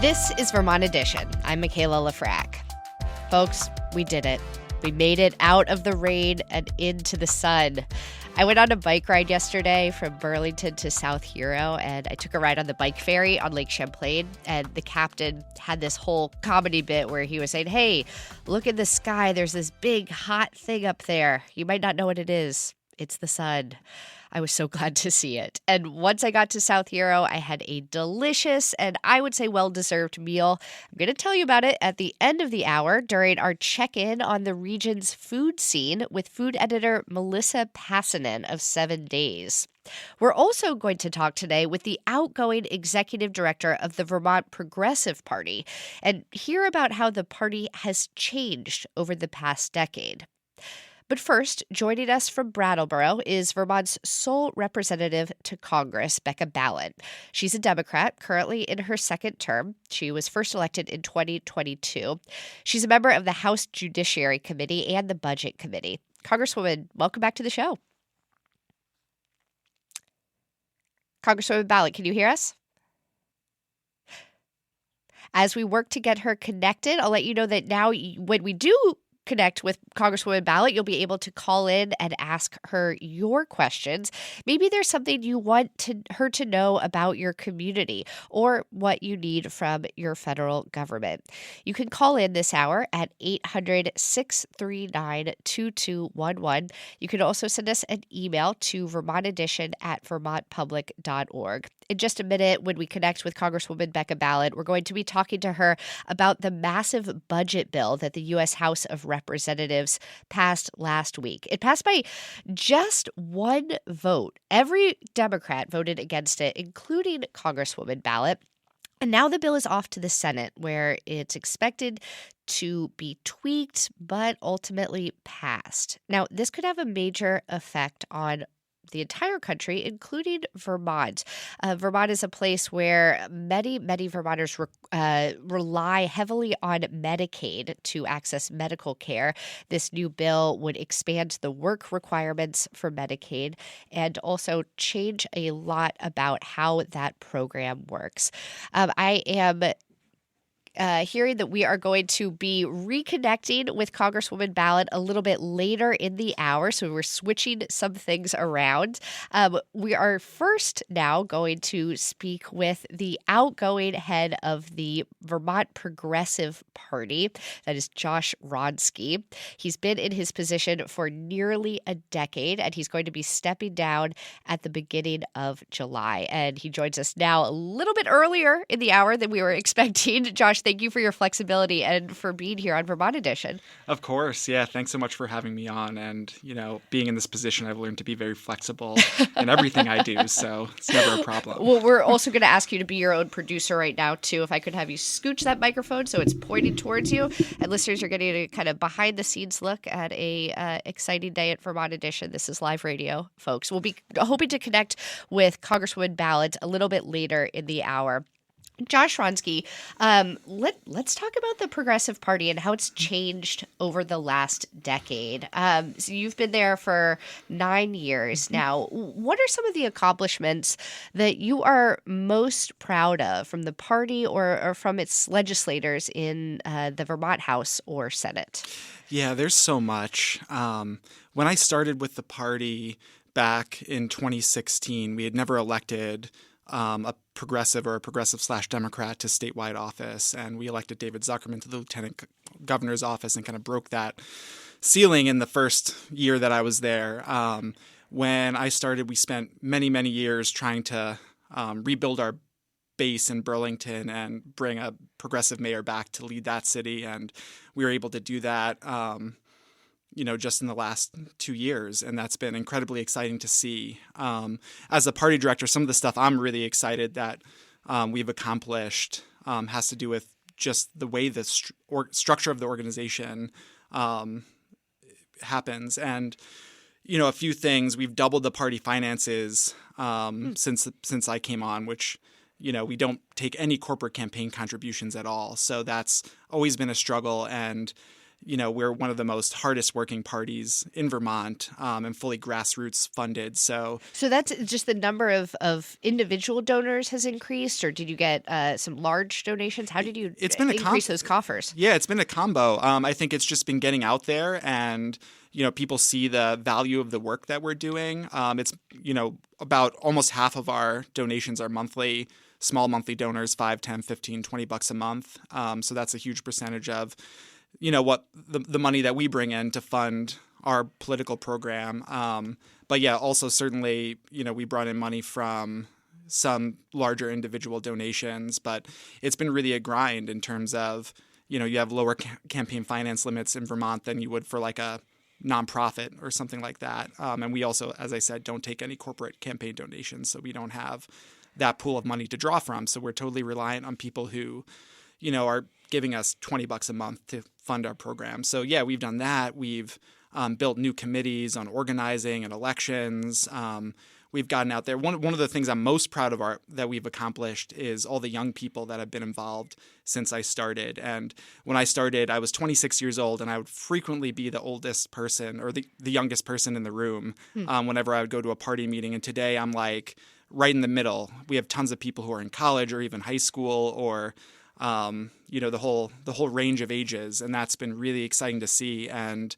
This is Vermont Edition. I'm Michaela Lafrac. Folks, we did it. We made it out of the rain and into the sun. I went on a bike ride yesterday from Burlington to South Hero, and I took a ride on the bike ferry on Lake Champlain, and the captain had this whole comedy bit where he was saying, "Hey, look in the sky. There's this big hot thing up there. You might not know what it is. It's the sun." I was so glad to see it. And once I got to South Hero, I had a delicious and I would say well-deserved meal. I'm going to tell you about it at the end of the hour during our check-in on the region's food scene with food editor Melissa Pasanen of 7 Days. We're also going to talk today with the outgoing executive director of the Vermont Progressive Party and hear about how the party has changed over the past decade. But first, joining us from Brattleboro is Vermont's sole representative to Congress, Becca Balint. She's a Democrat, currently in her second term. She was first elected in 2022. She's a member of the House Judiciary Committee and the Budget Committee. Congresswoman, welcome back to the show. Congresswoman Balint, can you hear us? As we work to get her connected, I'll let you know that now when we do connect with Congresswoman Balint, you'll be able to call in and ask her your questions. Maybe there's something you want her to know about your community or what you need from your federal government. You can call in this hour at 800-639-2211. You can also send us an email to vermontedition@vermontpublic.org. In just a minute, when we connect with Congresswoman Becca Balint, we're going to be talking to her about the massive budget bill that the U.S. House of Representatives passed last week. It passed by just one vote. Every Democrat voted against it, including Congresswoman Balint. And now the bill is off to the Senate, where it's expected to be tweaked, but ultimately passed. Now, this could have a major effect on the entire country, including Vermont. Vermont is a place where many Vermonters rely heavily on Medicaid to access medical care. This new bill would expand the work requirements for Medicaid and also change a lot about how that program works. I am hearing that we are going to be reconnecting with Congresswoman Balint a little bit later in the hour, so we're switching some things around. We are first now going to speak with the outgoing head of the Vermont Progressive Party, that is Josh Wronski. He's been in his position for nearly a decade, and he's going to be stepping down at the beginning of July. And he joins us now a little bit earlier in the hour than we were expecting. Josh, thank you for your flexibility and for being here on Vermont Edition. Of course. Yeah. Thanks so much for having me on. And, being in this position, I've learned to be very flexible in everything I do. So it's never a problem. Well, we're also going to ask you to be your own producer right now, too. If I could have you scooch that microphone so it's pointing towards you. And listeners are getting a kind of behind the scenes look at a exciting day at Vermont Edition. This is live radio, folks. We'll be hoping to connect with Congresswoman Balint a little bit later in the hour. Josh Wronski, let's talk about the Progressive Party and how it's changed over the last decade. So you've been there for 9 years now. What are some of the accomplishments that you are most proud of from the party or from its legislators in the Vermont House or Senate? Yeah, there's so much. When I started with the party back in 2016, we had never elected a progressive/Democrat to statewide office. And we elected David Zuckerman to the lieutenant governor's office and kind of broke that ceiling in the first year that I was there. When I started, we spent many, many years trying to rebuild our base in Burlington and bring a progressive mayor back to lead that city. And we were able to do that just in the last 2 years. And that's been incredibly exciting to see. As a party director, some of the stuff I'm really excited that we've accomplished has to do with just the way the structure of the organization happens. And, a few things, we've doubled the party finances since I came on, which, we don't take any corporate campaign contributions at all. So that's always been a struggle. And, we're one of the most hardest working parties in Vermont, and fully grassroots funded. So that's just the number of individual donors has increased, or did you get some large donations? How did you increase those coffers? Yeah, it's been a combo. I think it's just been getting out there, and people see the value of the work that we're doing. It's about almost half of our donations are monthly. Small monthly donors, $5, $10, $15, $20 a month. So that's a huge percentage of what the money that we bring in to fund our political program. But yeah, also certainly, we brought in money from some larger individual donations, but it's been really a grind in terms of, you have lower campaign finance limits in Vermont than you would for like a nonprofit or something like that. And we also, as I said, don't take any corporate campaign donations. So we don't have that pool of money to draw from. So we're totally reliant on people who, are giving us $20 a month to fund our program. So yeah, we've done that. We've built new committees on organizing and elections. We've gotten out there. One of the things I'm most proud of that we've accomplished is all the young people that have been involved since I started. And when I started, I was 26 years old, and I would frequently be the oldest person or the youngest person in the room whenever I would go to a party meeting. And today I'm like right in the middle. We have tons of people who are in college or even high school, or the whole range of ages, and that's been really exciting to see. And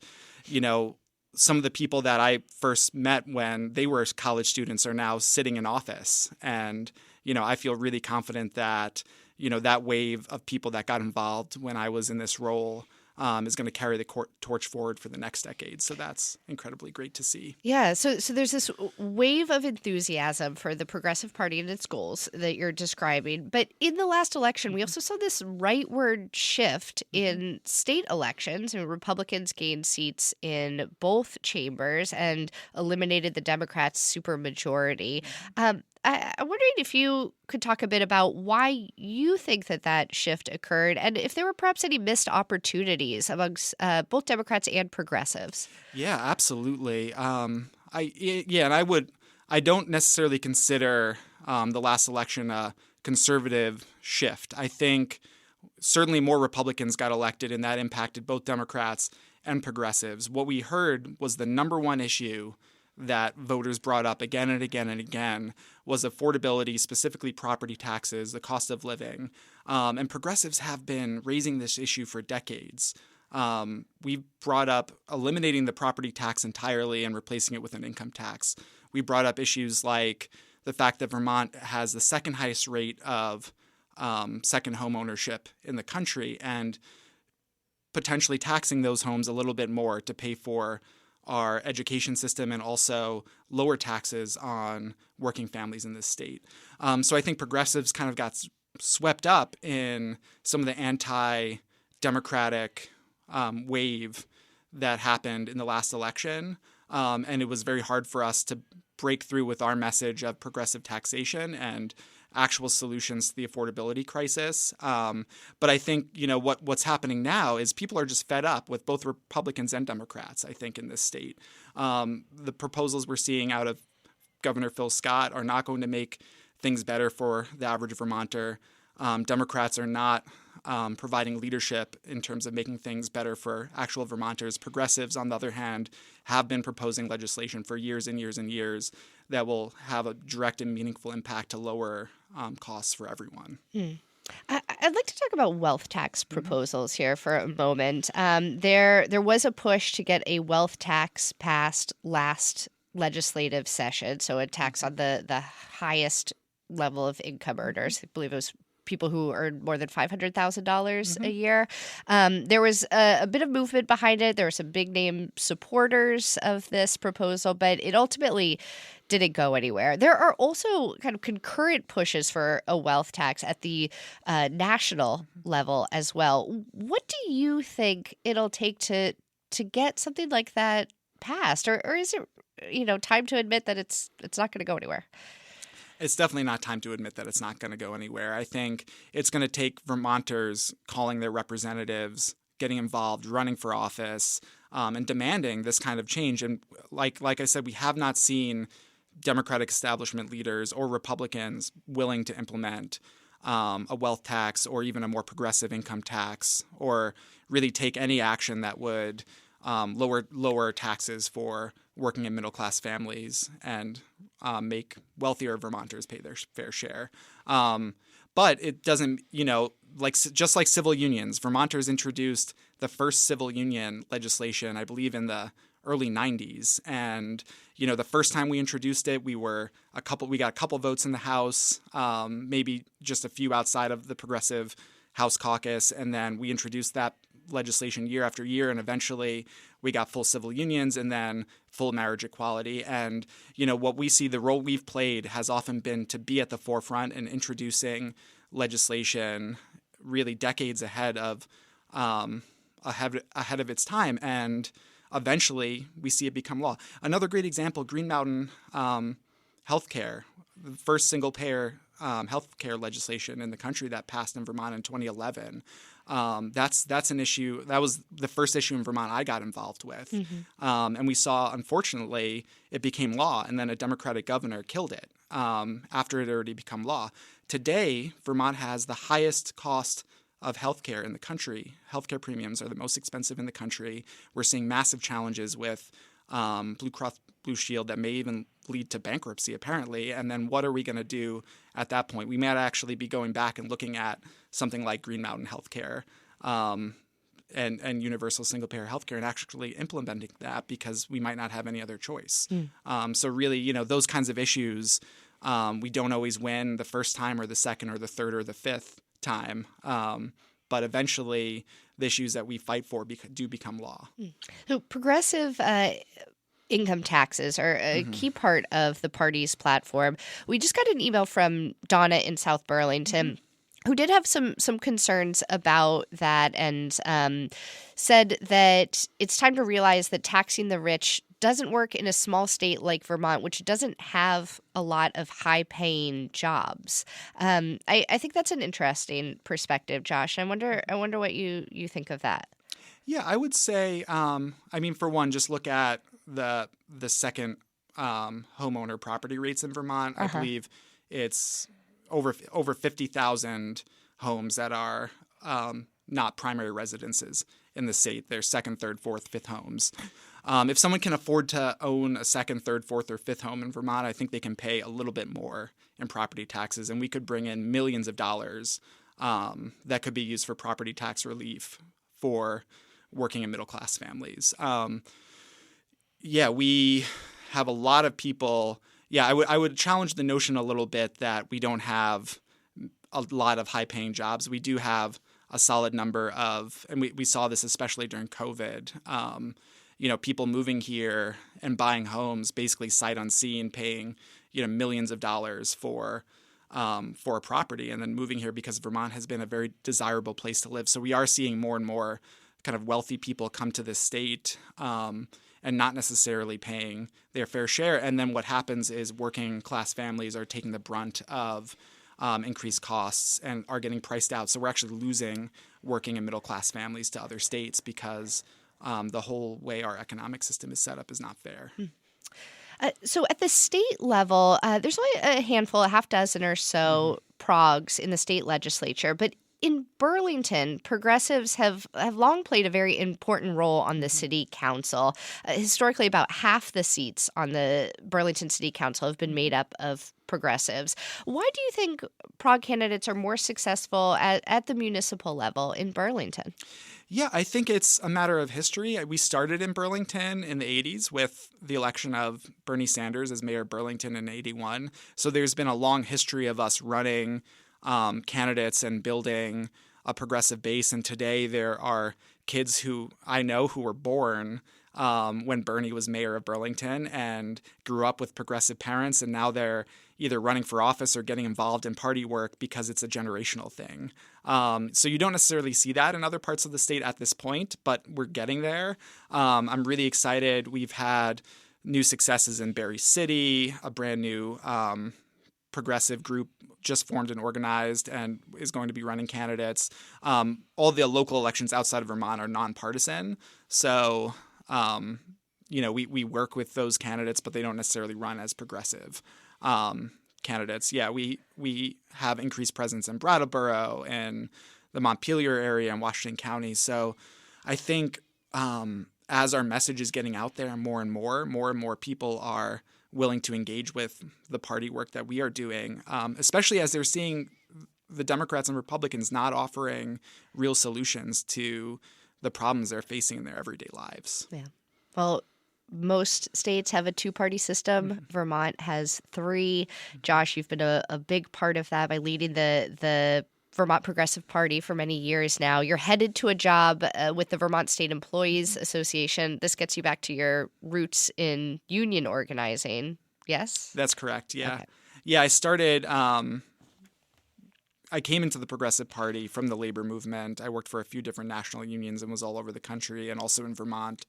some of the people that I first met when they were college students are now sitting in office, and I feel really confident that that wave of people that got involved when I was in this role is going to carry the torch forward for the next decade. So that's incredibly great to see. Yeah. So there's this wave of enthusiasm for the Progressive Party and its goals that you're describing. But in the last election, we also saw this rightward shift in state elections. And Republicans gained seats in both chambers and eliminated the Democrats' supermajority. I'm wondering if you could talk a bit about why you think that shift occurred, and if there were perhaps any missed opportunities amongst both Democrats and progressives. Yeah, absolutely. I don't necessarily consider the last election a conservative shift. I think certainly more Republicans got elected, and that impacted both Democrats and progressives. What we heard was the number one issue that voters brought up again and again and again was affordability, specifically property taxes, the cost of living. And progressives have been raising this issue for decades. We've brought up eliminating the property tax entirely and replacing it with an income tax. We brought up issues like the fact that Vermont has the second highest rate of second home ownership in the country, and potentially taxing those homes a little bit more to pay for our education system and also lower taxes on working families in this state. So I think progressives kind of got swept up in some of the anti-democratic wave that happened in the last election. And it was very hard for us to break through with our message of progressive taxation and actual solutions to the affordability crisis. But I think, what's happening now is people are just fed up with both Republicans and Democrats, I think, in this state. The proposals we're seeing out of Governor Phil Scott are not going to make things better for the average Vermonter. Democrats are not providing leadership in terms of making things better for actual Vermonters. Progressives, on the other hand, have been proposing legislation for years and years and years that will have a direct and meaningful impact to lower costs for everyone. I'd like to talk about wealth tax proposals here for a moment. There was a push to get a wealth tax passed last legislative session, so a tax on the highest level of income earners. I believe it was people who earn more than $500,000 a year. There was a bit of movement behind it. There were some big name supporters of this proposal, but it ultimately didn't go anywhere. There are also kind of concurrent pushes for a wealth tax at the national level as well. What do you think it'll take to get something like that passed, or is it time to admit that it's not going to go anywhere? It's definitely not time to admit that it's not going to go anywhere. I think it's going to take Vermonters calling their representatives, getting involved, running for office, and demanding this kind of change. And like I said, we have not seen Democratic establishment leaders or Republicans willing to implement a wealth tax or even a more progressive income tax, or really take any action that would lower taxes for working and middle class families and make wealthier Vermonters pay their fair share. But it doesn't, just like civil unions, Vermonters introduced the first civil union legislation, I believe, in the early 90s. And, the first time we introduced it, we got a couple votes in the House, maybe just a few outside of the Progressive House caucus. And then we introduced that legislation year after year. And eventually we got full civil unions and then full marriage equality. And, what we see, the role we've played has often been to be at the forefront in introducing legislation really decades ahead of its time. And eventually we see it become law. Another great example, Green Mountain healthcare, the first single payer healthcare legislation in the country that passed in Vermont in 2011. That's an issue. That was the first issue in Vermont I got involved with. And we saw, unfortunately, it became law, and then a Democratic governor killed it after it had already become law. Today, Vermont has the highest cost of healthcare in the country. Healthcare premiums are the most expensive in the country. We're seeing massive challenges with Blue Cross Blue Shield that may even lead to bankruptcy, apparently. And then what are we going to do at that point? We might actually be going back and looking at something like Green Mountain Healthcare and universal single-payer healthcare and actually implementing that because we might not have any other choice. So really, those kinds of issues, we don't always win the first time or the second or the third or the fifth time. But eventually the issues that we fight for do become law. So progressive income taxes are a key part of the party's platform. We just got an email from Donna in South Burlington who did have some concerns about that and said that it's time to realize that taxing the rich doesn't work in a small state like Vermont, which doesn't have a lot of high-paying jobs. I think that's an interesting perspective, Josh. I wonder what you think of that. Yeah, I would say, for one, just look at the second homeowner property rates in Vermont. I believe it's over 50,000 homes that are not primary residences in the state. They're second, third, fourth, fifth homes. If someone can afford to own a second, third, fourth, or fifth home in Vermont, I think they can pay a little bit more in property taxes, and we could bring in millions of dollars that could be used for property tax relief for working and middle-class families. We have a lot of people. Yeah, I would challenge the notion a little bit that we don't have a lot of high-paying jobs. We do have a solid number of, and we saw this especially during COVID, people moving here and buying homes basically sight unseen, paying, millions of dollars for a property and then moving here because Vermont has been a very desirable place to live. So we are seeing more and more kind of wealthy people come to this state and not necessarily paying their fair share. And then what happens is working class families are taking the brunt of increased costs and are getting priced out. So we're actually losing working and middle class families to other states because the whole way our economic system is set up is not fair. So at the state level, there's only a handful, a half dozen or so progs in the state legislature. But in Burlington, progressives have long played a very important role on the city council. Historically, about half the seats on the Burlington City Council have been made up of progressives. Why do you think prog candidates are more successful at the municipal level in Burlington? Yeah, I think it's a matter of history. We started in Burlington in the 80s with the election of Bernie Sanders as mayor of Burlington in 81. So there's been a long history of us running candidates and building a progressive base. And today there are kids who I know who were born when Bernie was mayor of Burlington and grew up with progressive parents. And now they're either running for office or getting involved in party work because it's a generational thing. So you don't necessarily see that in other parts of the state at this point, but we're getting there. I'm really excited. We've had new successes in Berry City, a brand new progressive group just formed and organized and is going to be running candidates. All the local elections outside of Vermont are nonpartisan. So, we work with those candidates, but they don't necessarily run as progressive candidates. Yeah, we have increased presence in Brattleboro and the Montpelier area and Washington County. So I think as our message is getting out there more and more people are willing to engage with the party work that we are doing, especially as they're seeing the Democrats and Republicans not offering real solutions to the problems they're facing in their everyday lives. Yeah. Well, most states have a two-party system. Mm-hmm. Vermont has three. Josh, you've been a big part of that by leading the Vermont Progressive Party for many years now. You're headed to a job with the Vermont State Employees Association. This gets you back to your roots in union organizing. Yes? That's correct. Yeah. Okay. Yeah, I started I came into the Progressive Party from the labor movement. I worked for a few different national unions and was all over the country and also in Vermont.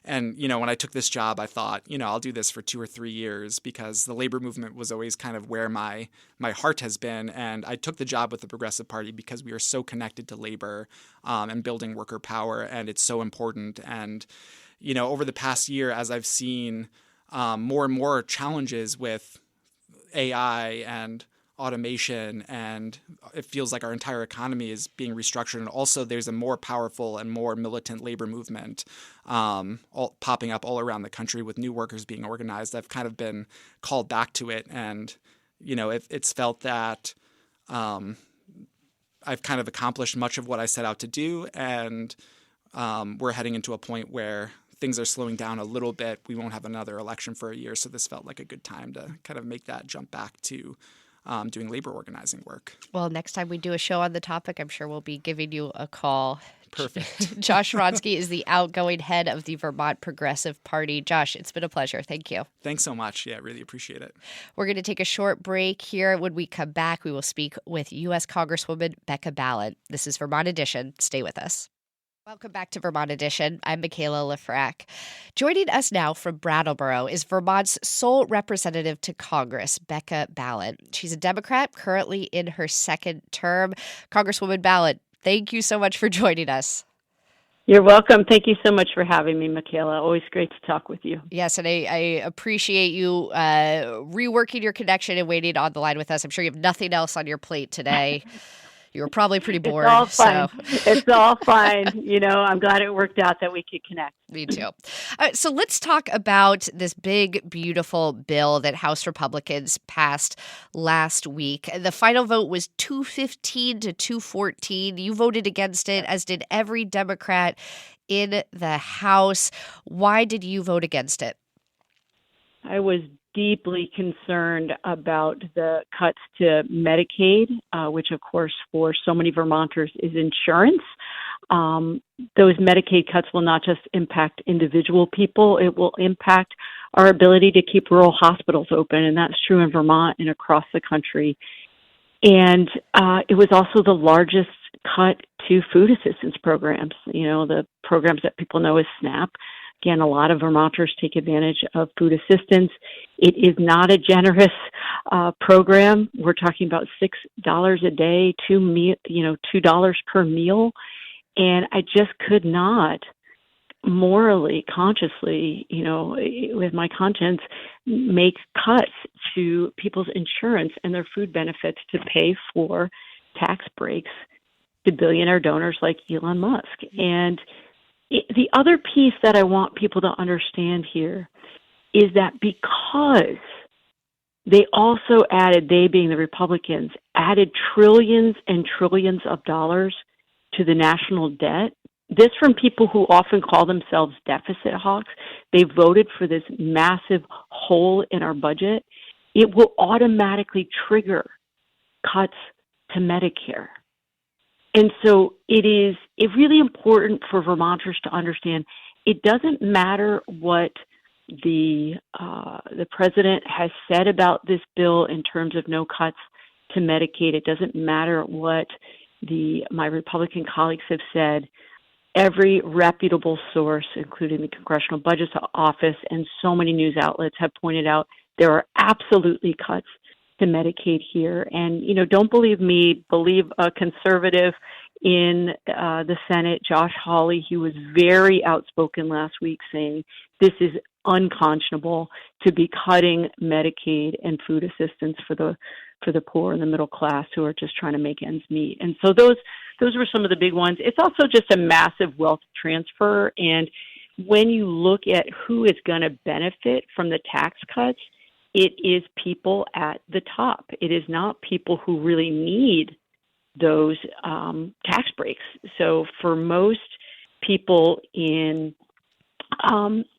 And, when I took this job, I thought, I'll do this for 2 or 3 years because the labor movement was always kind of where my heart has been. And I took the job with the Progressive Party because we are so connected to labor and building worker power. And it's so important. And, over the past year, as I've seen more and more challenges with AI and automation, and it feels like our entire economy is being restructured. And also there's a more powerful and more militant labor movement popping up all around the country with new workers being organized. I've kind of been called back to it. And, it's felt that I've kind of accomplished much of what I set out to do. And we're heading into a point where things are slowing down a little bit. We won't have another election for a year. So this felt like a good time to kind of make that jump back to doing labor organizing work. Well, next time we do a show on the topic, I'm sure we'll be giving you a call. Perfect. Josh Wronski is the outgoing head of the Vermont Progressive Party. Josh, it's been a pleasure. Thank you. Thanks so much. Yeah, really appreciate it. We're going to take a short break here. When we come back, we will speak with U.S. Congresswoman Becca Balint. This is Vermont Edition. Stay with us. Welcome back to Vermont Edition. I'm Michaela Lefrak. Joining us now from Brattleboro is Vermont's sole representative to Congress, Becca Balint. She's a Democrat currently in her second term. Congresswoman Balint, thank you so much for joining us. You're welcome. Thank you so much for having me, Michaela. Always great to talk with you. Yes, and I appreciate you reworking your connection and waiting on the line with us. I'm sure you have nothing else on your plate today. You were probably pretty bored. It's all fine. So. It's all fine. I'm glad it worked out that we could connect. Me too. So let's talk about this big, beautiful bill that House Republicans passed last week. The final vote was 215 to 214. You voted against it, as did every Democrat in the House. Why did you vote against it? I was deeply concerned about the cuts to Medicaid, which, of course, for so many Vermonters is insurance. Those Medicaid cuts will not just impact individual people, it will impact our ability to keep rural hospitals open, and that's true in Vermont and across the country. And it was also the largest cut to food assistance programs, the programs that people know as SNAP. Again, a lot of Vermonters take advantage of food assistance. It is not a generous program. We're talking about $6 a day, $2 per meal. And I just could not morally, consciously, with my conscience, make cuts to people's insurance and their food benefits to pay for tax breaks to billionaire donors like Elon Musk. And the other piece that I want people to understand here is that because they also added, they being the Republicans, added trillions and trillions of dollars to the national debt. This from people who often call themselves deficit hawks. They voted for this massive hole in our budget. It will automatically trigger cuts to Medicare. And so it's really important for Vermonters to understand it doesn't matter what the president has said about this bill in terms of no cuts to Medicaid. It doesn't matter what my Republican colleagues have said. Every reputable source, including the Congressional Budget Office and so many news outlets, have pointed out there are absolutely cuts to Medicaid here. And, don't believe me, believe a conservative in the Senate, Josh Hawley. He was very outspoken last week saying this is unconscionable to be cutting Medicaid and food assistance for the poor and the middle class who are just trying to make ends meet. And so those were some of the big ones. It's also just a massive wealth transfer. And when you look at who is going to benefit from the tax cuts, it is people at the top. It is not people who really need those tax breaks. So for most people in,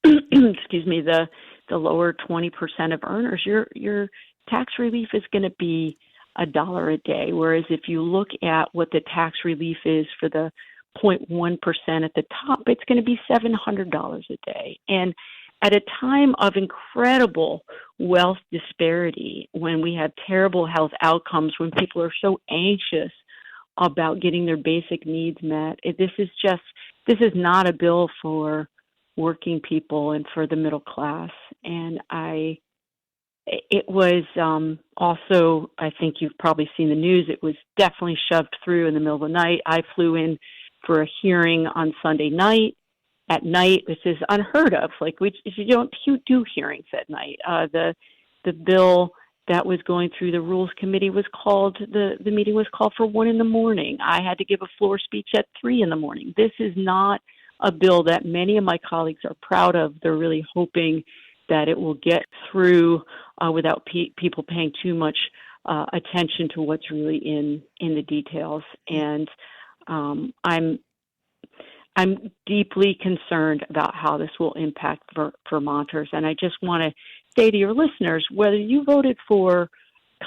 excuse me, the lower 20% of earners, your tax relief is going to be $1 a day. Whereas if you look at what the tax relief is for the 0.1% at the top, it's going to be $700 a day. And at a time of incredible wealth disparity, when we have terrible health outcomes, when people are so anxious about getting their basic needs met, this is not a bill for working people and for the middle class. And it was also, I think you've probably seen the news, it was definitely shoved through in the middle of the night. I flew in for a hearing on Sunday night. At night, this is unheard of. Like, you don't do hearings at night. The bill that was going through the Rules Committee was called, the meeting was called for 1 a.m. I had to give a floor speech at 3 a.m. This is not a bill that many of my colleagues are proud of. They're really hoping that it will get through without people paying too much attention to what's really in the details. And I'm deeply concerned about how this will impact Vermonters. And I just want to say to your listeners, whether you voted for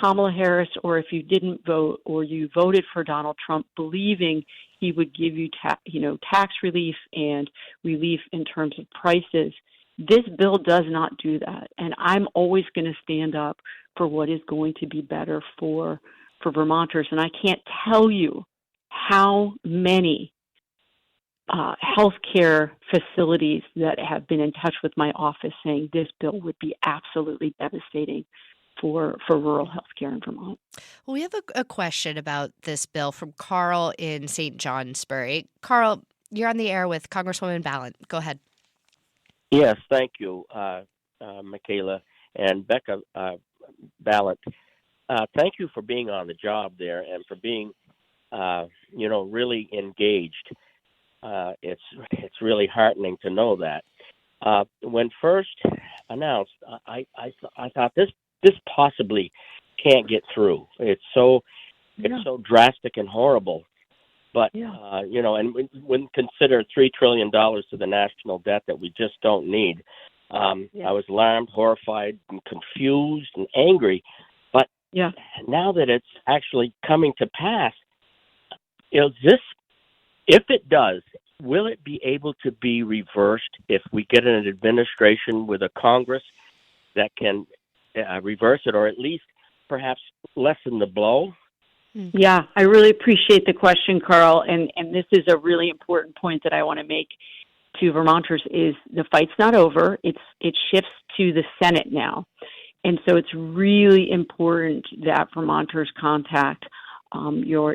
Kamala Harris or if you didn't vote or you voted for Donald Trump believing he would give you tax relief and relief in terms of prices, this bill does not do that. And I'm always going to stand up for what is going to be better for Vermonters. And I can't tell you how many healthcare facilities that have been in touch with my office saying this bill would be absolutely devastating for rural healthcare in Vermont. Well, we have a question about this bill from Carl in St. Johnsbury. Carl, you're on the air with Congresswoman Balint. Go ahead. Yes, thank you, Michaela and Becca Balint. Thank you for being on the job there and for being, really engaged. It's really heartening to know that. When first announced, I thought this possibly can't get through. It's so drastic and horrible. But and when consider $3 trillion to the national debt that we just don't need, I was alarmed, horrified, and confused and angry. But now that it's actually coming to pass, if it does, will it be able to be reversed if we get an administration with a Congress that can reverse it or at least perhaps lessen the blow? Yeah, I really appreciate the question, Carl. And this is a really important point that I want to make to Vermonters is the fight's not over. It shifts to the Senate now. And so it's really important that Vermonters contact your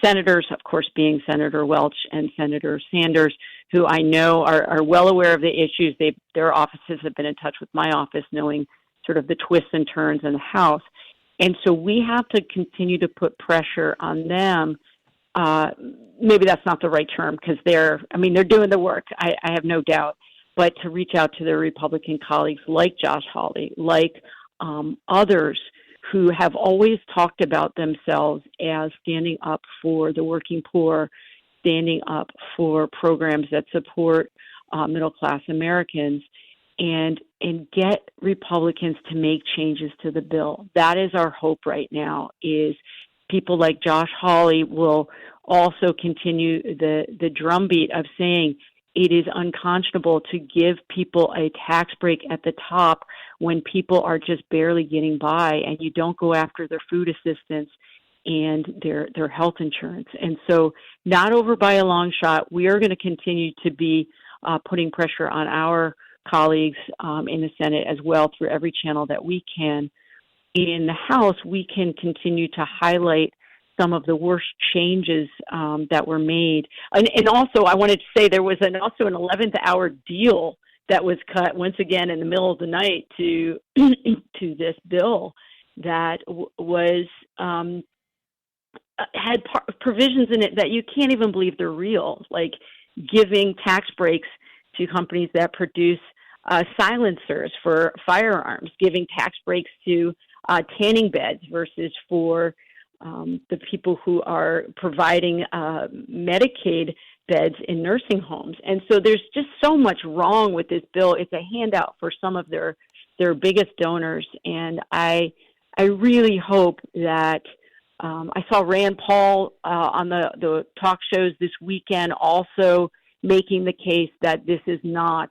senators, of course, being Senator Welch and Senator Sanders, who I know are well aware of the issues. Their offices have been in touch with my office, knowing sort of the twists and turns in the House. And so we have to continue to put pressure on them. Maybe that's not the right term because they're doing the work. I have no doubt. But to reach out to their Republican colleagues like Josh Hawley, like others who have always talked about themselves as standing up for the working poor, standing up for programs that support middle-class Americans, and get Republicans to make changes to the bill. That is our hope right now, is people like Josh Hawley will also continue the drumbeat of saying it is unconscionable to give people a tax break at the top when people are just barely getting by, and you don't go after their food assistance and their health insurance. And so not over by a long shot. We are going to continue to be putting pressure on our colleagues in the Senate as well through every channel that we can. In the House, we can continue to highlight some of the worst changes that were made. And also, I wanted to say there was also an 11th hour deal that was cut once again in the middle of the night to to this bill that was had provisions in it that you can't even believe they're real, like giving tax breaks to companies that produce silencers for firearms, giving tax breaks to tanning beds versus for the people who are providing Medicaid beds in nursing homes. And so there's just so much wrong with this bill. It's a handout for some of their biggest donors. And I really hope that I saw Rand Paul on the talk shows this weekend also making the case that this is not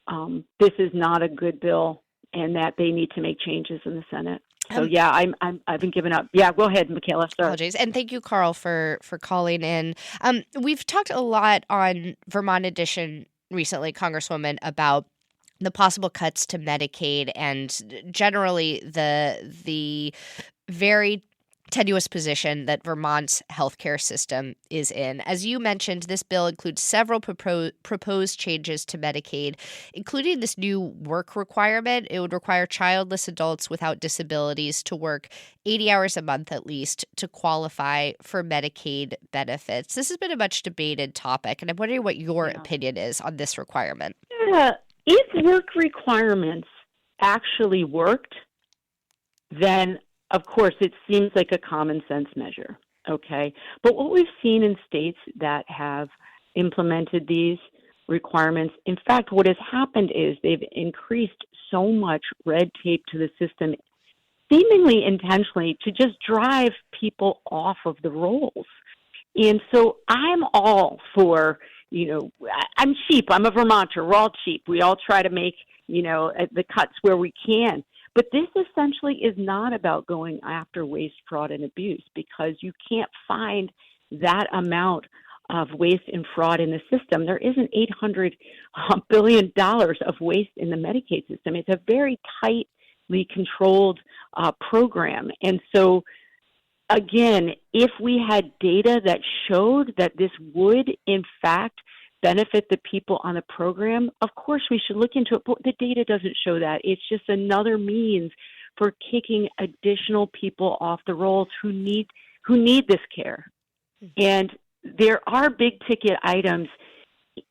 a good bill and that they need to make changes in the Senate. So I've been giving up. Yeah, go ahead, Michaela. Sorry. Apologies, and thank you, Carl, for calling in. We've talked a lot on Vermont Edition recently, Congresswoman, about the possible cuts to Medicaid and generally the very tenuous position that Vermont's healthcare system is in. As you mentioned, this bill includes several proposed changes to Medicaid, including this new work requirement. It would require childless adults without disabilities to work 80 hours a month at least to qualify for Medicaid benefits. This has been a much debated topic, and I'm wondering what your opinion is on this requirement. Yeah, if work requirements actually worked, then of course, it seems like a common sense measure, okay? But what we've seen in states that have implemented these requirements, in fact, what has happened is they've increased so much red tape to the system, seemingly intentionally, to just drive people off of the rolls. And so I'm all for, I'm cheap. I'm a Vermonter. We're all cheap. We all try to make, the cuts where we can. But this essentially is not about going after waste, fraud, and abuse, because you can't find that amount of waste and fraud in the system. There isn't $800 billion of waste in the Medicaid system. It's a very tightly controlled program. And so, again, if we had data that showed that this would, in fact, benefit the people on the program, of course we should look into it, but the data doesn't show that. It's just another means for kicking additional people off the rolls who need this care. And there are big ticket items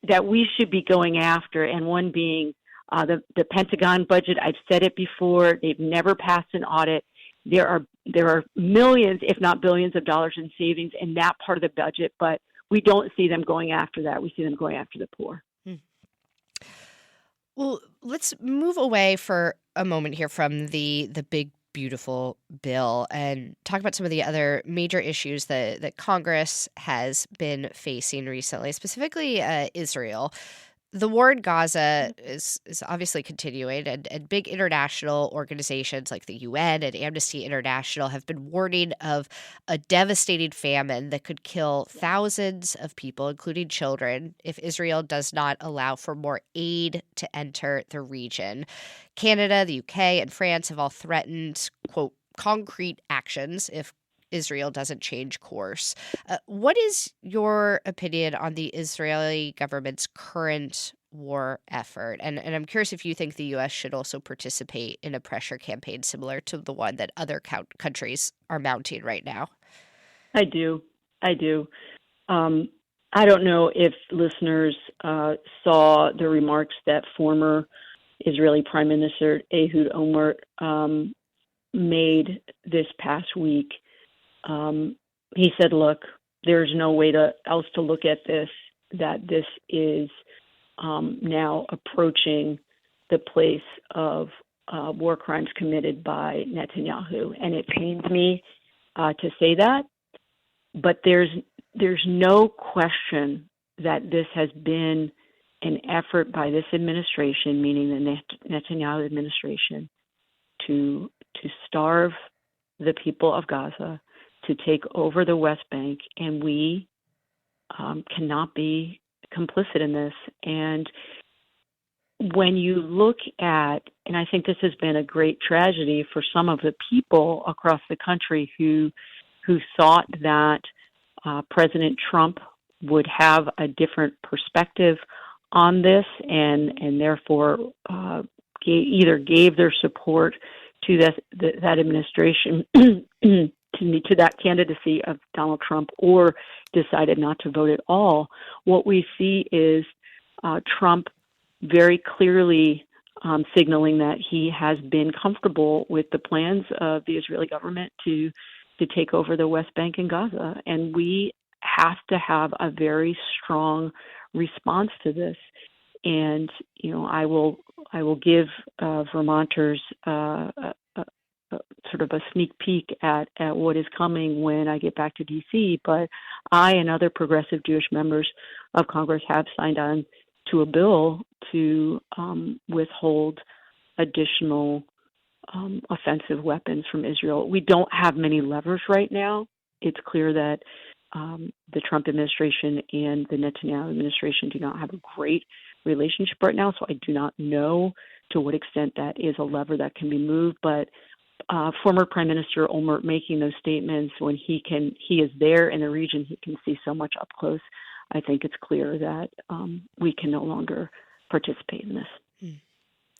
that we should be going after, and one being the Pentagon budget. I've said it before, they've never passed an audit. There are millions, if not billions of dollars in savings in that part of the budget, but we don't see them going after that. We see them going after the poor. Well, let's move away for a moment here from the big, beautiful bill and talk about some of the other major issues that Congress has been facing recently, specifically Israel. The war in Gaza is obviously continuing, and big international organizations like the UN and Amnesty International have been warning of a devastating famine that could kill thousands of people, including children, if Israel does not allow for more aid to enter the region. Canada, the UK, and France have all threatened, quote, concrete actions if Israel doesn't change course. What is your opinion on the Israeli government's current war effort? And I'm curious if you think the U.S. should also participate in a pressure campaign similar to the one that other countries are mounting right now. I do. I don't know if listeners saw the remarks that former Israeli Prime Minister Ehud Olmert made this past week. He said, look, there's no way else to look at this, that this is now approaching the place of war crimes committed by Netanyahu. And it pains me to say that, but there's no question that this has been an effort by this administration, meaning the Netanyahu administration, to starve the people of Gaza, to take over the West Bank, and we cannot be complicit in this. And when you look at, and I think this has been a great tragedy for some of the people across the country who thought that President Trump would have a different perspective on this, and therefore either gave their support to that administration, to that candidacy of Donald Trump, or decided not to vote at all. What we see is Trump very clearly signaling that he has been comfortable with the plans of the Israeli government to take over the West Bank and Gaza. And we have to have a very strong response to this. And, I will give Vermonters sort of a sneak peek at what is coming when I get back to D.C., but I and other progressive Jewish members of Congress have signed on to a bill to withhold additional offensive weapons from Israel. We don't have many levers right now. It's clear that the Trump administration and the Netanyahu administration do not have a great relationship right now, so I do not know to what extent that is a lever that can be moved. But former Prime Minister Olmert making those statements when he is there in the region, he can see so much up close. I think it's clear that we can no longer participate in this.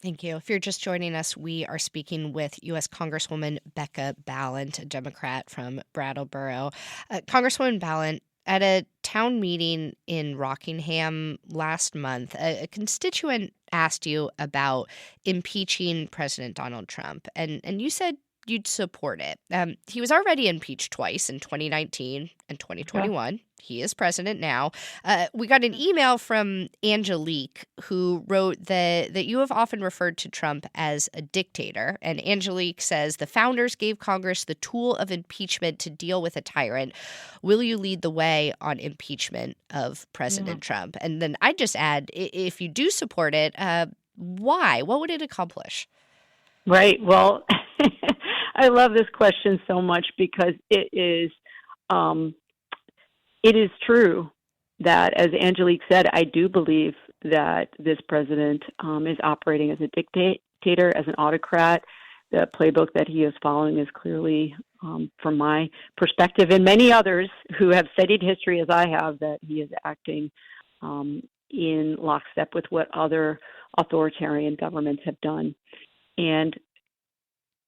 Thank you. If you're just joining us, we are speaking with U.S. Congresswoman Becca Balint, a Democrat from Brattleboro. Congresswoman Balint, at a town meeting in Rockingham last month, a constituent asked you about impeaching President Donald Trump, and you said you'd support it. He was already impeached twice in 2019 and 2021. Yeah. He is president now. We got an email from Angelique, who wrote that you have often referred to Trump as a dictator. And Angelique says, the founders gave Congress the tool of impeachment to deal with a tyrant. Will you lead the way on impeachment of President Trump? And then I'd just add, if you do support it, why? What would it accomplish? Right. Well, I love this question so much because it is true that, as Angelique said, I do believe that this president is operating as a dictator, as an autocrat. The playbook that he is following is clearly, from my perspective, and many others who have studied history as I have, that he is acting in lockstep with what other authoritarian governments have done. And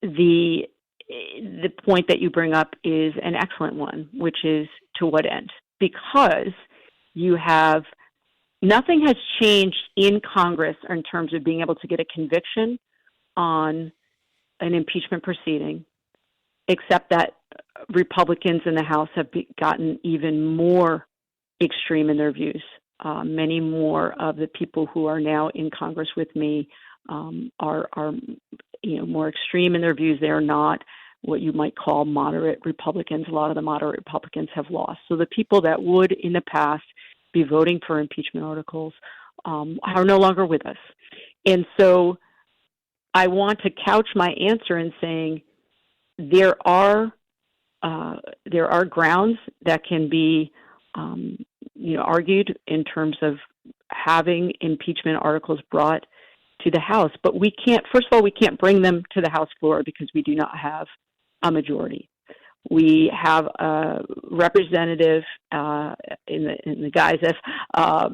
the point that you bring up is an excellent one, which is to what end? Because you have nothing has changed in Congress in terms of being able to get a conviction on an impeachment proceeding, except that Republicans in the House have gotten even more extreme in their views. Many more of the people who are now in Congress with me are more extreme in their views. They are not what you might call moderate Republicans. A lot of the moderate Republicans have lost. So the people that would in the past be voting for impeachment articles are no longer with us. And so I want to couch my answer in saying there are grounds that can be argued in terms of having impeachment articles brought to the House. But we can't, first of all, we can't bring them to the House floor because we do not have a majority. We have a representative in the guise of,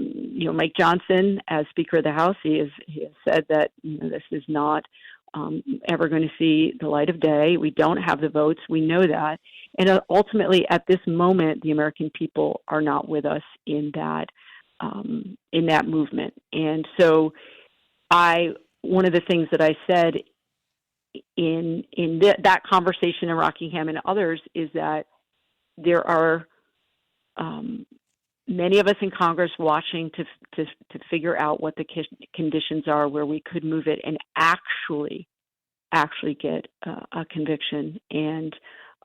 Mike Johnson as Speaker of the House. He has said that this is not ever going to see the light of day. We don't have the votes. We know that. And ultimately, at this moment, the American people are not with us in that movement. And so one of the things that I said in that conversation in Rockingham and others is that there are many of us in Congress watching to figure out what the conditions are where we could move it and actually get a conviction. And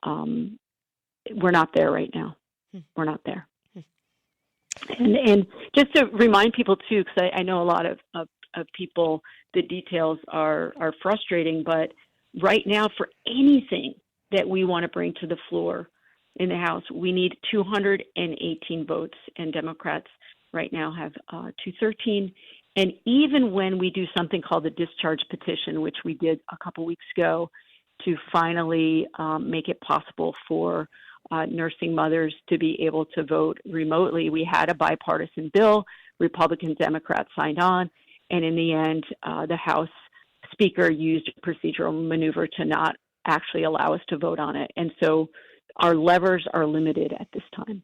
we're not there right now. We're not there. And just to remind people too, because I know a lot of people, the details are frustrating, but right now for anything that we want to bring to the floor in the House, we need 218 votes, and Democrats right now have 213. And even when we do something called the discharge petition, which we did a couple weeks ago to finally make it possible for nursing mothers to be able to vote remotely, we had a bipartisan bill. Republicans, Democrats signed on. And in the end, the House Speaker used a procedural maneuver to not actually allow us to vote on it. And so our levers are limited at this time.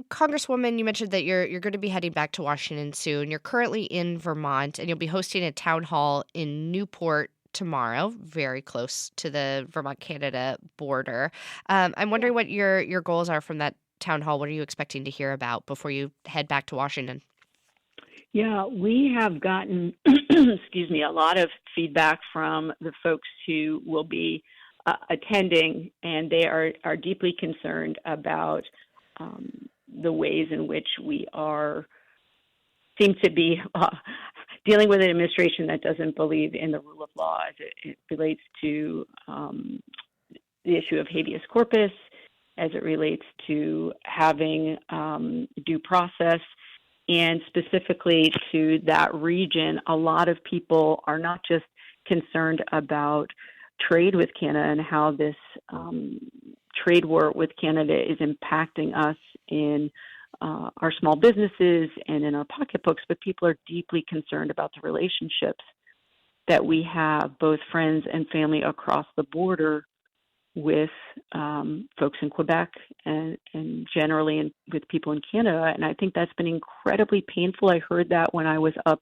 Congresswoman, you mentioned that you're going to be heading back to Washington soon. You're currently in Vermont, and you'll be hosting a town hall in Newport tomorrow, very close to the Vermont-Canada border. I'm wondering what your goals are from that town hall. What are you expecting to hear about before you head back to Washington? Yeah, we have gotten, a lot of feedback from the folks who will be attending, and they are deeply concerned about the ways in which we seem to be dealing with an administration that doesn't believe in the rule of law as it relates to the issue of habeas corpus, as it relates to having due process. And specifically to that region, a lot of people are not just concerned about trade with Canada and how this trade war with Canada is impacting us in our small businesses and in our pocketbooks, but people are deeply concerned about the relationships that we have, both friends and family across the border, with folks in Quebec and generally with people in Canada. And I think that's been incredibly painful. I heard that when I was up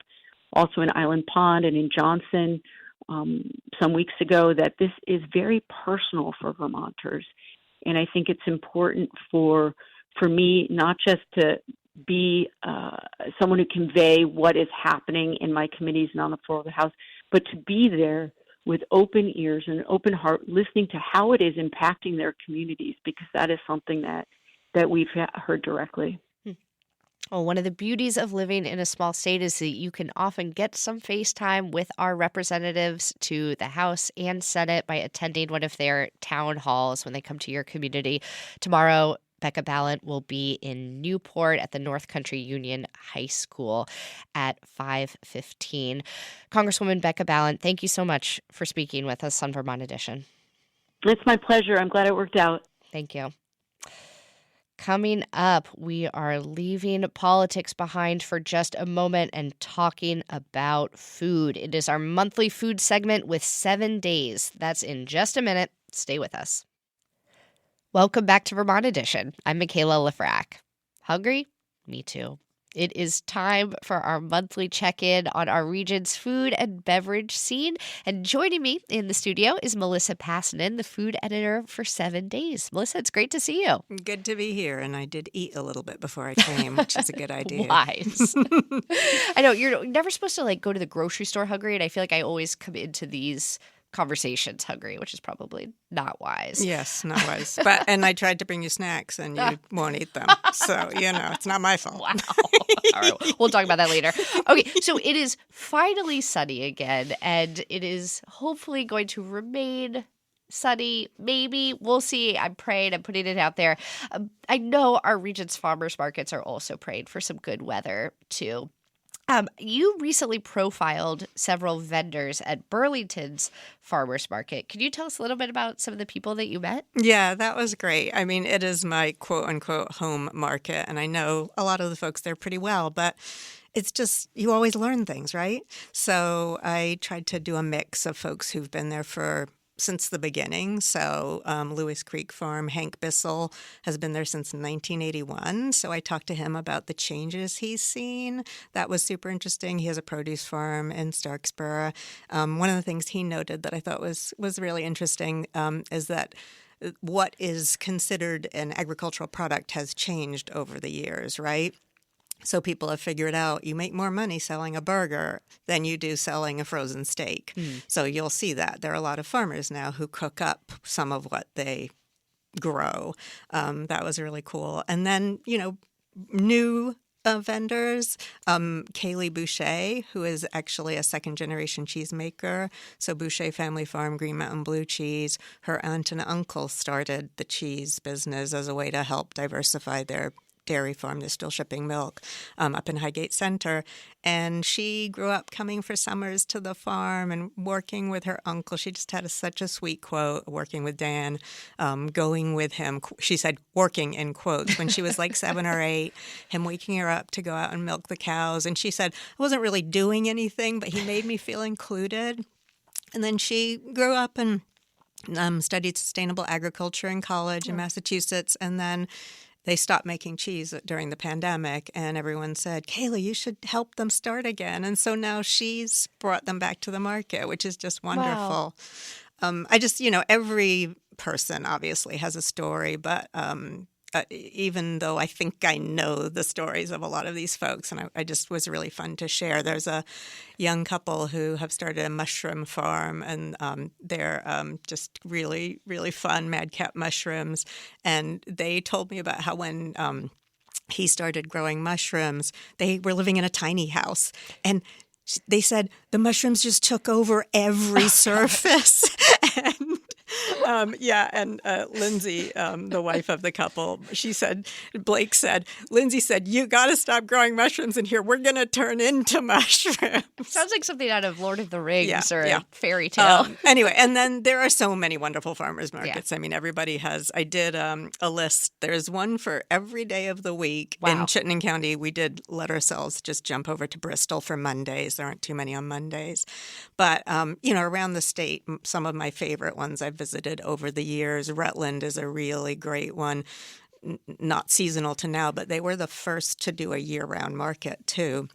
also in Island Pond and in Johnson some weeks ago, that this is very personal for Vermonters. And I think it's important for me not just to be someone who convey what is happening in my committees and on the floor of the House, but to be there with open ears and an open heart, listening to how it is impacting their communities, because that is something that we've heard directly. Well, one of the beauties of living in a small state is that you can often get some FaceTime with our representatives to the House and Senate by attending one of their town halls when they come to your community. Tomorrow, Becca Balint will be in Newport at the North Country Union High School at 5:15. Congresswoman Becca Balint, thank you so much for speaking with us on Vermont Edition. It's my pleasure. I'm glad it worked out. Thank you. Coming up, we are leaving politics behind for just a moment and talking about food. It is our monthly food segment with 7 days. That's in just a minute. Stay with us. Welcome back to Vermont Edition. I'm Michaela Lefrak. Hungry? Me too. It is time for our monthly check-in on our region's food and beverage scene. And joining me in the studio is Melissa Pasanen, the food editor for 7 days. Melissa, it's great to see you. Good to be here. And I did eat a little bit before I came, which is a good idea. Wise. I know, you're never supposed to go to the grocery store hungry. And I feel like I always come into these conversations hungry, which is probably not wise. Yes, not wise. And I tried to bring you snacks and you won't eat them. So, it's not my fault. Wow. All right. We'll talk about that later. Okay. So it is finally sunny again, and it is hopefully going to remain sunny. Maybe. We'll see. I'm praying. I'm putting it out there. I know our region's farmers markets are also praying for some good weather too. You recently profiled several vendors at Burlington's farmers market. Can you tell us a little bit about some of the people that you met? Yeah, that was great. I mean, it is my quote-unquote home market, and I know a lot of the folks there pretty well, but it's just, you always learn things, right? So I tried to do a mix of folks who've been there since the beginning. So Lewis Creek Farm, Hank Bissell has been there since 1981. So I talked to him about the changes he's seen. That was super interesting. He has a produce farm in Starksboro. One of the things he noted that I thought was really interesting is that what is considered an agricultural product has changed over the years, right? So people have figured out you make more money selling a burger than you do selling a frozen steak. So you'll see that. There are a lot of farmers now who cook up some of what they grow. That was really cool. And then, new vendors, Kaylee Boucher, who is actually a second-generation cheesemaker. So Boucher Family Farm, Green Mountain Blue Cheese. Her aunt and uncle started the cheese business as a way to help diversify their dairy farm. They're still shipping milk up in Highgate Center. And she grew up coming for summers to the farm and working with her uncle. She just had such a sweet quote, working with Dan, going with him. She said working in quotes when she was like 7 or 8, him waking her up to go out and milk the cows. And she said, I wasn't really doing anything, but he made me feel included. And then she grew up and studied sustainable agriculture in college in Massachusetts. And then they stopped making cheese during the pandemic, and everyone said, Kayla, you should help them start again. And so now she's brought them back to the market, which is just wonderful. Wow. Every person obviously has a story, but even though I think I know the stories of a lot of these folks, and I just was really fun to share. There's a young couple who have started a mushroom farm, and they're just really, really fun madcap mushrooms. And they told me about how when he started growing mushrooms, they were living in a tiny house, and they said the mushrooms just took over every surface. And Lindsay, the wife of the couple, Blake said, Lindsay said, you got to stop growing mushrooms in here. We're going to turn into mushrooms. Sounds like something out of Lord of the Rings or a fairy tale. Anyway, and then there are so many wonderful farmers markets. Yeah. I mean, everybody has. I did a list. There's one for every day of the week. Wow. In Chittenden County. We did let ourselves just jump over to Bristol for Mondays. There aren't too many on Mondays. But, around the state, some of my favorite ones I've visited over the years. Rutland is a really great one, not seasonal to now, but they were the first to do a year-round market too.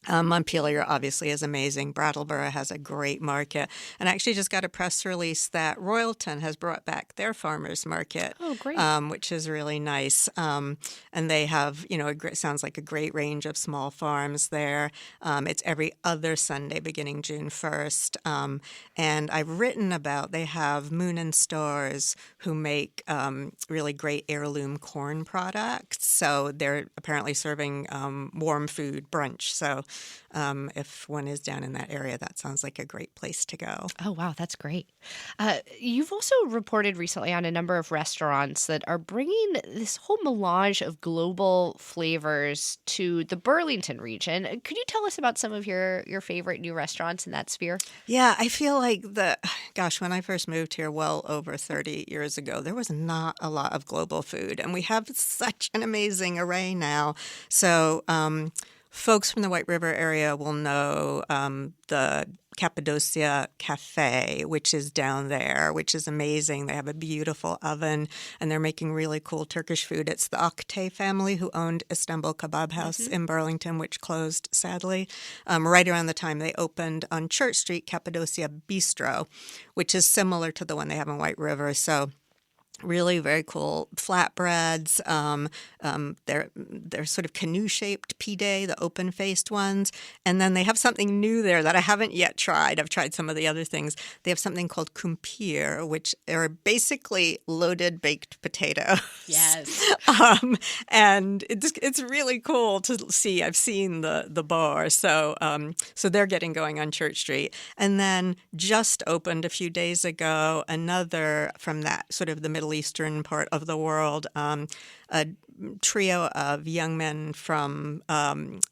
Montpelier obviously is amazing. Brattleboro has a great market. And I actually just got a press release that Royalton has brought back their farmers market. Oh, great. Which is really nice. And they have, sounds like a great range of small farms there. It's every other Sunday beginning June 1st. And I've written about, they have Moon and Stars who make really great heirloom corn products. So they're apparently serving warm food brunch. So if one is down in that area, that sounds like a great place to go. Oh, wow. That's great. You've also reported recently on a number of restaurants that are bringing this whole melange of global flavors to the Burlington region. Could you tell us about some of your favorite new restaurants in that sphere? Yeah, I feel like when I first moved here well over 30 years ago, there was not a lot of global food. And we have such an amazing array now. So folks from the White River area will know the Cappadocia Cafe, which is down there, which is amazing. They have a beautiful oven, and they're making really cool Turkish food. It's the Oktay family who owned Istanbul Kebab House in Burlington, which closed, sadly. Right around the time they opened on Church Street, Cappadocia Bistro, which is similar to the one they have in White River. So really very cool flatbreads. They're sort of canoe-shaped pide, the open-faced ones. And then they have something new there that I haven't yet tried. I've tried some of the other things. They have something called kumpir, which are basically loaded baked potatoes. Yes. And it's really cool to see. I've seen the bar. So they're getting going on Church Street. And then just opened a few days ago another from that sort of the Middle Eastern part of the world, a trio of young men from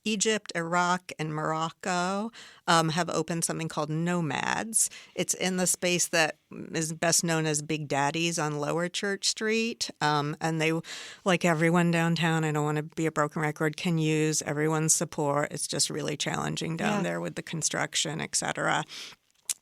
Egypt, Iraq, and Morocco have opened something called Nomads. It's in the space that is best known as Big Daddy's on Lower Church Street. And they, like everyone downtown, I don't want to be a broken record, can use everyone's support. It's just really challenging down there with the construction, et cetera.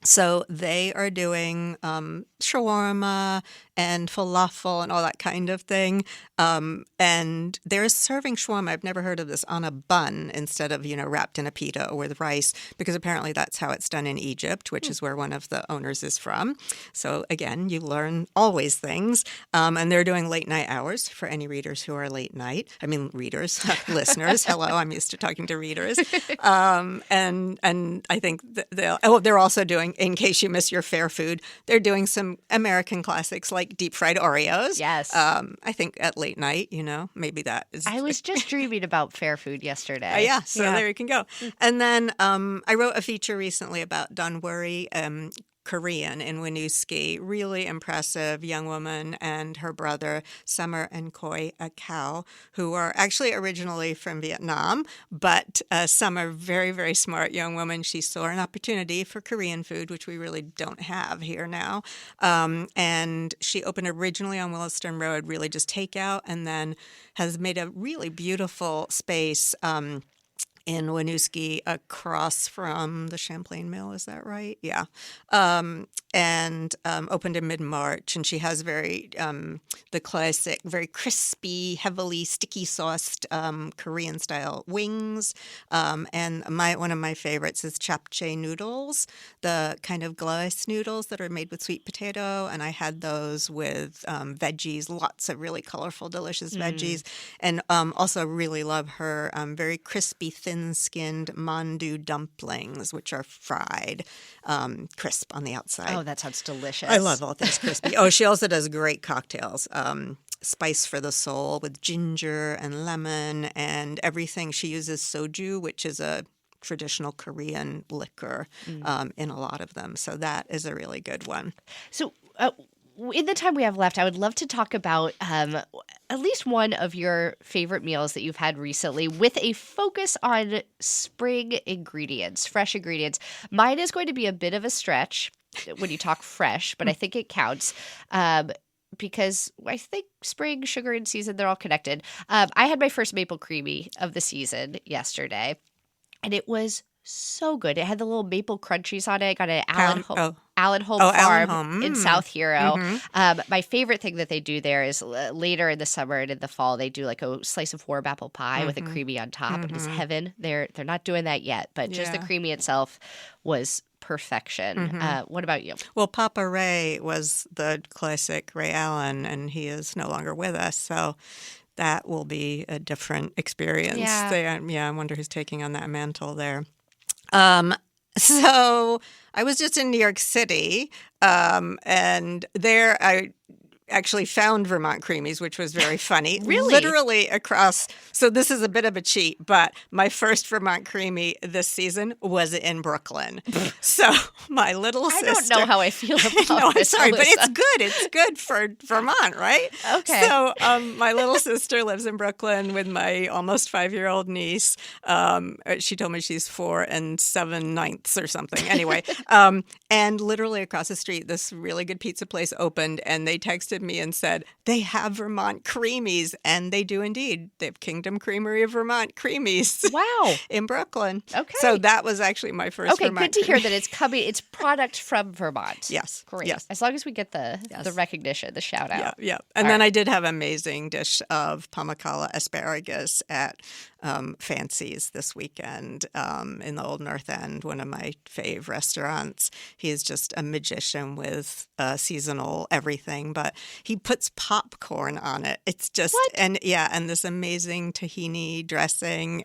So they are doing shawarma and falafel and all that kind of thing. And they're serving shawarma, I've never heard of this, on a bun instead of, wrapped in a pita or with rice, because apparently that's how it's done in Egypt, which is where one of the owners is from. So again, you learn always things. And they're doing late night hours for any readers who are late night. I mean, readers, listeners. Hello, I'm used to talking to readers. And I think they're also doing, in case you miss your fair food, they're doing some American classics like deep fried Oreos. Yes. I think at late night, maybe that is. I was just dreaming about fair food yesterday. So there you can go. And then I wrote a feature recently about Dunwoody Korean in Winooski. Really impressive young woman, and her brother, Summer and Khoi Kao, who are actually originally from Vietnam, but Summer, very, very smart young woman. She saw an opportunity for Korean food, which we really don't have here now. And she opened originally on Williston Road, really just takeout, and then has made a really beautiful space in Winooski across from the Champlain Mill. Is that right? Yeah. And opened in mid-March. And she has very, the classic, very crispy, heavily sticky sauced Korean-style wings. And one of my favorites is japchae noodles, the kind of glass noodles that are made with sweet potato. And I had those with veggies, lots of really colorful, delicious veggies. And also really love her very crispy, thin-skinned mandu dumplings, which are fried, crisp on the outside. Oh, that sounds delicious. I love all things crispy. Oh, she also does great cocktails. Spice for the soul with ginger and lemon and everything. She uses soju, which is a traditional Korean liquor, in a lot of them. So that is a really good one. So in the time we have left, I would love to talk about at least one of your favorite meals that you've had recently with a focus on spring ingredients, fresh ingredients. Mine is going to be a bit of a stretch when you talk fresh, but I think it counts. Because I think spring, sugar, and season, they're all connected. I had my first maple creamy of the season yesterday, and it was so good. It had the little maple crunchies on it. I got it at Allen Home Farm in South Hero. My favorite thing that they do there is later in the summer and in the fall, they do like a slice of warm apple pie with a creamy on top. It is heaven. They're not doing that yet, but just the creamy itself was perfection. What about you? Well, Papa Ray was the classic Ray Allen, and he is no longer with us. So that will be a different experience. Yeah, I wonder who's taking on that mantle there. So I was just in New York City, and there I actually found Vermont Creamies, which was very funny. Really? Literally across. So this is a bit of a cheat, but my first Vermont Creamy this season was in Brooklyn. So my little sister. I don't know how I feel about no, this, I'm sorry, Melissa. but it's good. It's good for Vermont, right? Okay. So my little sister lives in Brooklyn with my almost 5-year-old niece. She told me she's 4 7/9 or something. Anyway, and literally across the street, this really good pizza place opened, and they texted me and said, they have Vermont Creamies, and they do indeed. They have Kingdom Creamery of Vermont Creamies. Wow. In Brooklyn. Okay. So that was actually my first Vermont good to hear that it's coming. It's product from Vermont. Yes. Great. Yes. As long as we get the recognition, the shout out. Yeah. And then I did have an amazing dish of Pamukkala asparagus at Fancy's this weekend in the Old North End, one of my fave restaurants. He is just a magician with seasonal everything, but he puts popcorn on it. It's just and this amazing tahini dressing.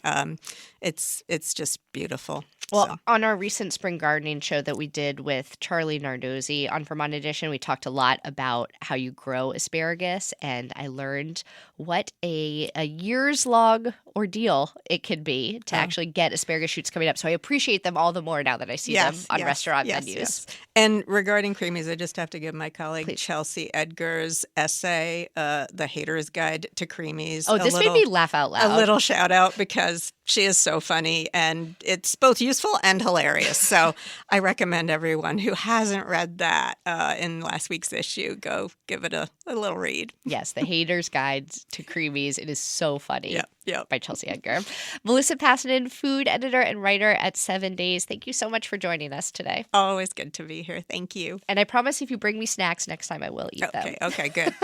It's just beautiful. Well, on our recent spring gardening show that we did with Charlie Nardozzi on Vermont Edition, we talked a lot about how you grow asparagus, and I learned what a years-long ordeal it can be to actually get asparagus shoots coming up. So I appreciate them all the more now that I see them on restaurant menus. Yes. And regarding creamies, I just have to give my colleague Chelsea Edgar's essay, The Hater's Guide to Creamies. Oh, this made me laugh out loud. A little shout out because she is so funny, and it's both useful and hilarious. So I recommend everyone who hasn't read that in last week's issue, go give it a little read. Yes, The Hater's Guide to Creamies. It is so funny. Yep. By Chelsea Edgar. Melissa Pasanen, food editor and writer at 7 Days. Thank you so much for joining us today. Always good to be here. Thank you. And I promise if you bring me snacks next time, I will eat them. Okay, good.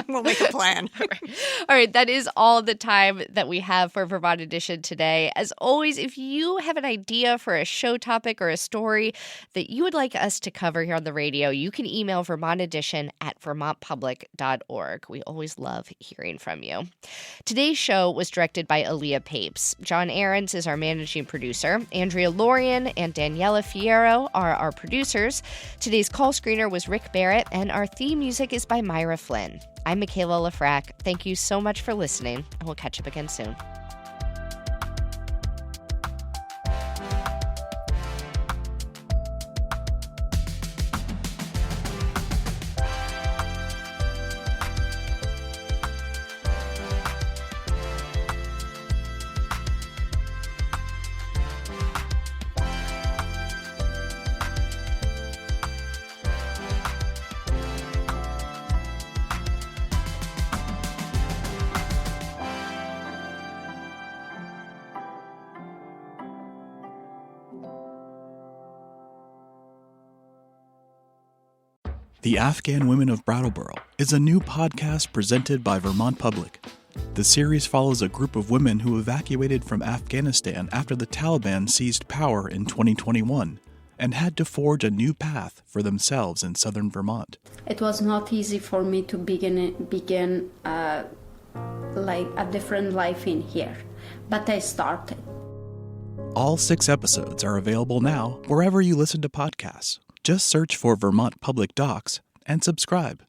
We'll make a plan. All right, that is all the time that we have for Vermont Edition today. As always, if you have an idea for a show topic or a story that you would like us to cover here on the radio, you can email vermontedition@vermontpublic.org. We always love hearing from you. Today's show was directed by Aaliyah Papes. John Ahrens is our managing producer. Andrea Lorian and Daniela Fierro are our producers. Today's call screener was Rick Barrett, and our theme music is by Myra Flynn. I'm Michaela Lafrac. Thank you so much for listening, and we'll catch up again soon. The Afghan Women of Brattleboro is a new podcast presented by Vermont Public. The series follows a group of women who evacuated from Afghanistan after the Taliban seized power in 2021 and had to forge a new path for themselves in southern Vermont. It was not easy for me to begin like a different life in here, but I started. All 6 episodes are available now wherever you listen to podcasts. Just search for Vermont Public Docs and subscribe.